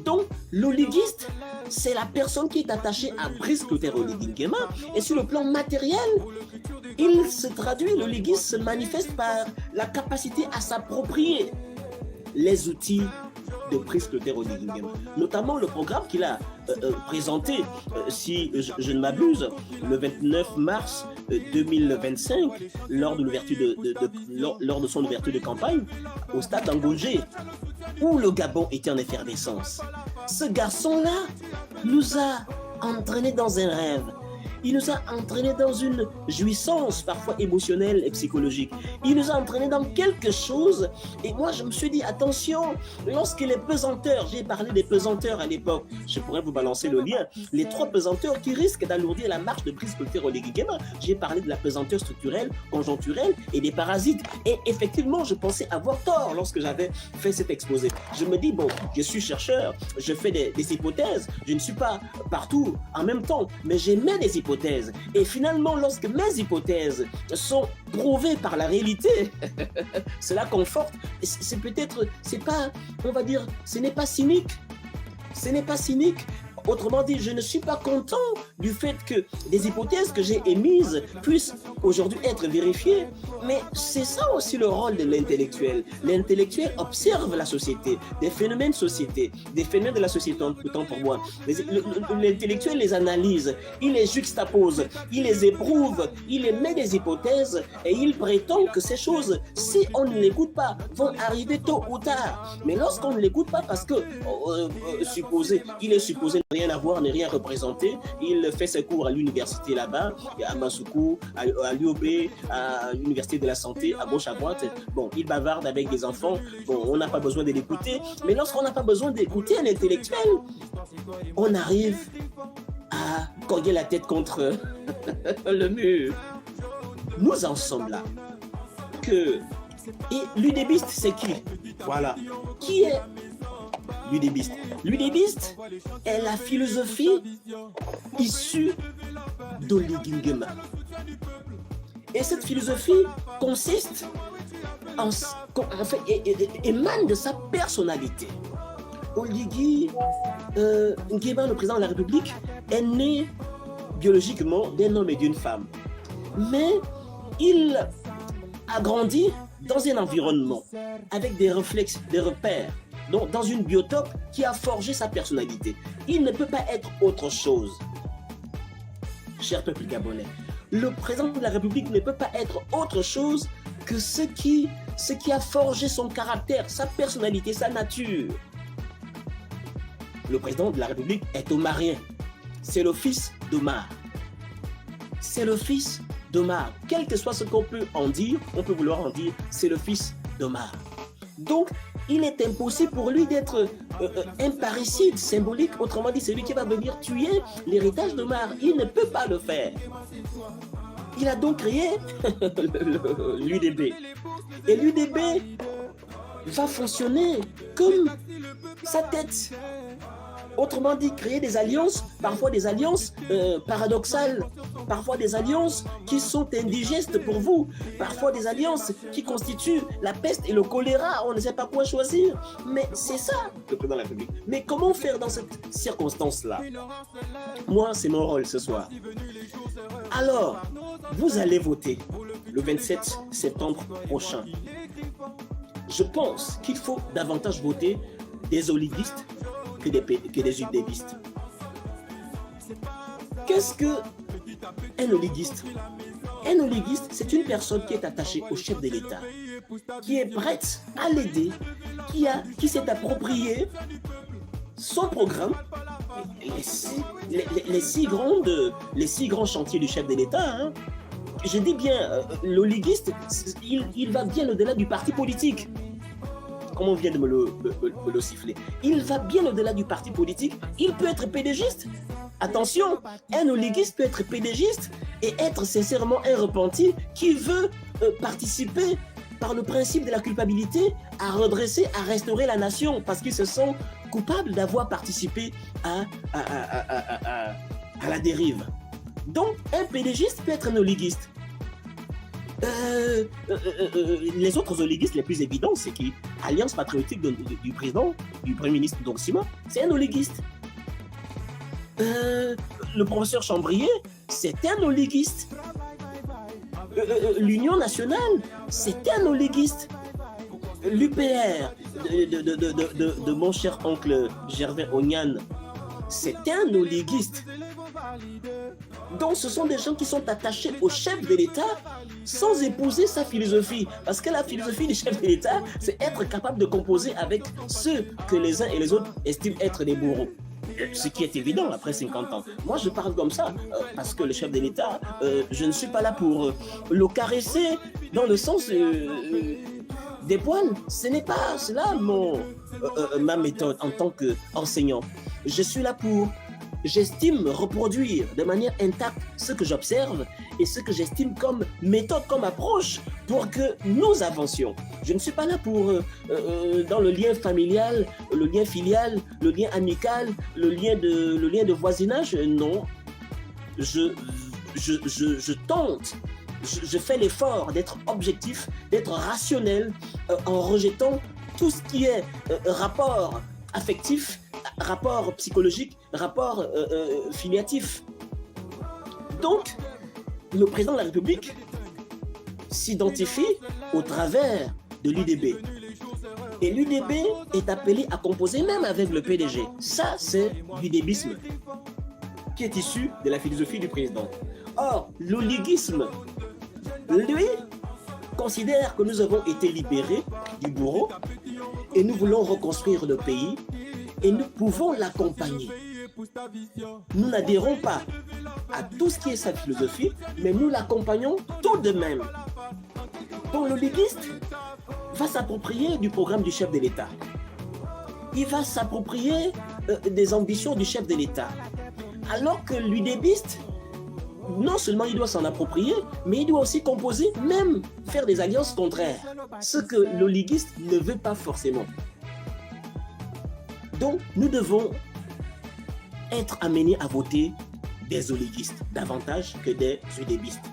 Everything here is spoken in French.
Donc, l'oliguiste, c'est la personne qui est attachée à Brice Clotaire Oligui Nguema. Et sur le plan matériel, l'oliguiste se manifeste par la capacité à s'approprier les outils de Brice Clotaire Oligui Nguema, notamment le programme qu'il a présenté, si je ne m'abuse, le 29 mars 2025, lors de son ouverture de campagne au stade d'Angolgé, où le Gabon était en effervescence. Ce garçon-là nous a entraînés dans un rêve. Il nous a entraînés dans une jouissance parfois émotionnelle et psychologique. Il nous a entraînés dans quelque chose. Et moi, je me suis dit, attention, lorsque les pesanteurs, j'ai parlé des pesanteurs à l'époque, je pourrais vous balancer le lien, les 3 pesanteurs qui risquent d'alourdir la marche de Brice Clotaire Oligui Nguema. J'ai parlé de la pesanteur structurelle, conjoncturelle et des parasites. Et effectivement, je pensais avoir tort lorsque j'avais fait cet exposé. Je me dis, bon, je suis chercheur, je fais des hypothèses, je ne suis pas partout en même temps, mais j'émets des hypothèses. Et finalement, lorsque mes hypothèses sont prouvées par la réalité, cela conforte. C'est peut-être, c'est pas, on va dire, ce n'est pas cynique. Ce n'est pas cynique. Autrement dit, je ne suis pas content du fait que des hypothèses que j'ai émises puissent aujourd'hui être vérifiées. Mais c'est ça aussi le rôle de l'intellectuel. L'intellectuel observe la société, des phénomènes de société, des phénomènes de la société, autant pour moi. L'intellectuel les analyse, il les juxtapose, il les éprouve, il émet des hypothèses et il prétend que ces choses, si on ne l'écoute pas, vont arriver tôt ou tard. Mais lorsqu'on ne l'écoute pas parce que, il est supposé rien avoir, ne rien représenter. Il fait ses cours à l'université là-bas, à Mansoukou, à l'UOB, à l'université de la santé, à gauche, à droite. Bon, il bavarde avec des enfants. Bon, on n'a pas besoin de l'écouter. Mais lorsqu'on n'a pas besoin d'écouter un intellectuel, on arrive à cogner la tête contre le mur. Nous en sommes là. Et l'udébiste, c'est qui? Voilà. Qui est l'udébiste? L'udébiste est la philosophie issue d'Oligui Nguema. Et cette philosophie consiste en fait, émane de sa personnalité. Oligui Nguema, le président de la République, est né biologiquement d'un homme et d'une femme. Mais il a grandi dans un environnement avec des réflexes, des repères, donc dans une biotope qui a forgé sa personnalité. Il ne peut pas être autre chose. Cher peuple gabonais, le président de la République ne peut pas être autre chose que ce qui a forgé son caractère, sa personnalité, sa nature. Le président de la République est omarien. C'est le fils d'Omar. C'est le fils d'Omar. Quel que soit ce qu'on peut en dire, on peut vouloir en dire, c'est le fils d'Omar. Donc, il est impossible pour lui d'être un parricide symbolique. Autrement dit, c'est lui qui va venir tuer l'héritage d'Omar. Il ne peut pas le faire. Il a donc créé l'UDB. Et l'UDB va fonctionner comme sa tête. Autrement dit, créer des alliances, parfois des alliances paradoxales, parfois des alliances qui sont indigestes pour vous, parfois des alliances qui constituent la peste et le choléra, on ne sait pas quoi choisir. Mais c'est ça, le président de la République. Mais comment faire dans cette circonstance-là? Moi, c'est mon rôle ce soir. Alors, vous allez voter le 27 septembre prochain. Je pense qu'il faut davantage voter des oliguistes que des udébistes. Qu'est-ce qu'un oliguiste? Un oliguiste, c'est une personne qui est attachée au chef de l'État, qui est prête à l'aider, qui s'est approprié son programme, les six grands chantiers du chef de l'État. Hein. Je dis bien, l'oliguiste, il va bien au-delà du parti politique. Comme on vient de me le siffler. Il va bien au-delà du parti politique. Il peut être pédégiste. Attention, un oliguiste peut être pédégiste et être sincèrement un repenti qui veut participer par le principe de la culpabilité à redresser, à restaurer la nation parce qu'ils se sont coupables d'avoir participé à la dérive. Donc, un pédégiste peut être un oliguiste. Les autres oligistes les plus évidents, c'est qui? Alliance patriotique du président, du Premier ministre Dorsima, c'est un oliguiste. Le professeur Chambrier, c'est un oliguiste. L'Union nationale, c'est un oliguiste. L'UPR de mon cher oncle Gervais Ognan, c'est un oliguiste. Donc ce sont des gens qui sont attachés au chef de l'État sans épouser sa philosophie. Parce que la philosophie du chef de l'État, c'est être capable de composer avec ceux que les uns et les autres estiment être des bourreaux. Ce qui est évident après 50 ans. Moi, je parle comme ça, parce que le chef de l'État, je ne suis pas là pour le caresser dans le sens des poils. Ce n'est pas cela ma méthode en tant qu'enseignant. Je suis là pour, j'estime, reproduire de manière intacte ce que j'observe et ce que j'estime comme méthode, comme approche pour que nous avancions. Je ne suis pas là pour, dans le lien familial, le lien filial, le lien amical, le lien de voisinage. Non, je tente, je fais l'effort d'être objectif, d'être rationnel, en rejetant tout ce qui est rapport affectif, rapport psychologique, rapport filiatif. Donc, le président de la République s'identifie au travers de l'UDB. Et l'UDB est appelé à composer même avec le PDG. Ça, c'est l'UDBisme, qui est issu de la philosophie du président. Or, l'oliguisme, lui, considère que nous avons été libérés du bourreau et nous voulons reconstruire le pays et nous pouvons l'accompagner. Nous n'adhérons pas à tout ce qui est sa philosophie, mais nous l'accompagnons tout de même. Donc l'oliguiste va s'approprier du programme du chef de l'État. Il va s'approprier des ambitions du chef de l'État. Alors que l'UDBiste, non seulement il doit s'en approprier, mais il doit aussi composer, même faire des alliances contraires. Ce que l'oliguiste ne veut pas forcément. Donc, nous devons être amenés à voter des oliguistes davantage que des UDBistes.